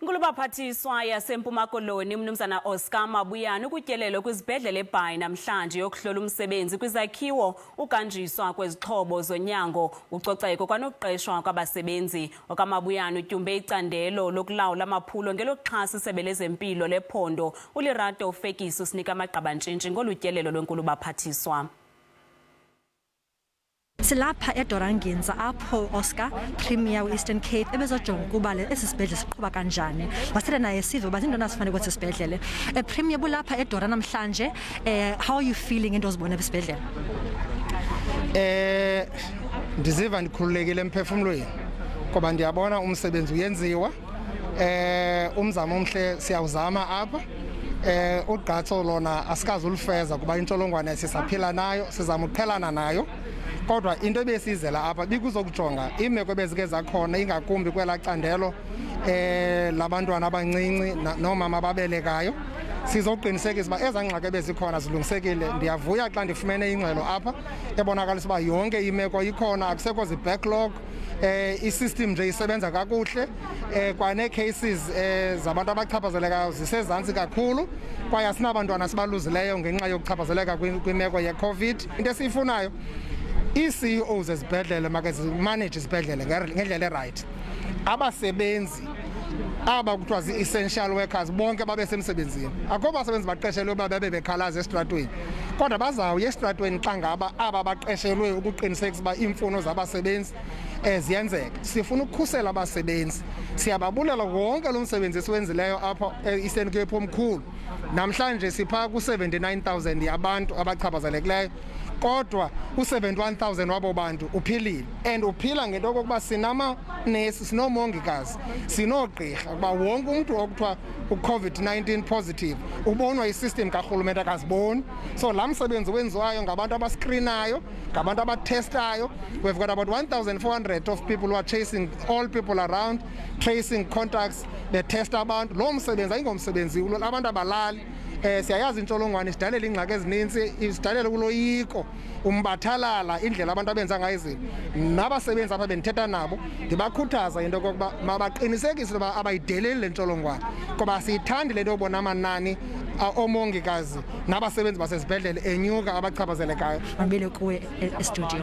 Inkulubaphathiswa yaseMpuma Koloni umnumzana Oscar Mabuyane ukutyelelo kwizibhedlele eBhayi namhlanje yokuhlola umsebenzi kwizakhiwo ukanjiswa kwezixhobo zonyango ucoceko kwanokuqeshwa kwabasebenzi. OkaMabuyane utyumbe icandelo lokulawula amaphulo ngelokuxhasa isebe lezempilo lephondo. uLerato Fekisi usinika amagqabantshintshi ngolutyelelo lwenkulubaphathiswa. Silapha eDoranginza apho Oscar Premier we-Eastern Cape ebezojonga ukuba esi sibhedlele siqhuba kanjani. Wasithetha naye sive uba zintoni asifanele kwesi sibhedlele. Premier bulapha eDora namhlanje. How are you feeling into ozibona esibhedlele? Ndiziva ndikhululekile emphefumlweni ngoba ndiyabona umsebenzi uyenziwa. Umzamo omhle siyawuzama apha. Ugqatso lona asikazi ulifeza kuba intsholongwane sisaphila nayo, sizama uqhelana nayo. Kodwa into ebesizela apha bikuzokujonga imeko bezike zakhona ingakumbi kwela candelo labantwana abancinci nomama ababelekayo. Sizoqinisekisa uba eza ngxaki ebezikhona zilungisekile. Ndiyavuya xa ndifumene ingxelo apha ebonakalisa uba yonke imeko ikhona, akusekho zi-backlog. I-system nje isebenza kakuhle. Kwane-cases zabantu abachaphazelekayo zisezantsi kakhulu kwaye asinabantwana sibaluzileyo ngenxa yokuchaphazeleka kwimeko ye-COVID. Into esiyifunayo ii-CEOs ezibhedlele makazimanage izibhedlele ngendlela erayithi. Abasebenzi aba kuthiwa zii-essential workers bonke babe semsebenzini. Akho basebenzi baqeshelwe uba babe bekhalaza esitratweni, kodwa bazawuya esitratweni xa ngaba aba baqeshelwe ukuqinisekisa uba iimfuno zabasebenzi ziyenzeka. Sifuna ukukhusela abasebenzi. Siyababulela wonke lo msebenzi esiwenzileyo apha e-Eastern Cape omkhulu. Namhlanje siphaa ku-79,000 yabantu abachaphazelekileyo, kodwa u-71,000 wabo bantu uphilile. And uphila ngento yokokuba sinamanesi, sinoomongikazi, sinoogqirha, kuba wonke umntu okuthiwa u-COVID-19 positive ubonwa yisystem karhulumente akaziboni. So laa msebenzi wenziwayo ngabantu abaskrinayo, ngabantu abatestayo. We've got about 1,400 of people who are chasing all people around, tracing contacts, betesta abantu. Lo msebenzi ayingomsebenzi abantu abalali. Siyayazi intsholongwane isidalela ingxaki ezininzi, isidalela uloyiko, umbathalala, indlela abantu abenza ngayo izinto. Nabasebenzi apha bendithetha nabo ndibakhuthaza into yokokuba mabaqinisekise uba abayideleli le ntsholongwane ngoba siyithandi le nto yobona amanani oomongikazi nabasebenzi basezibhedlele enyuka abachaphazelekayo. Mabele kuwe estudio.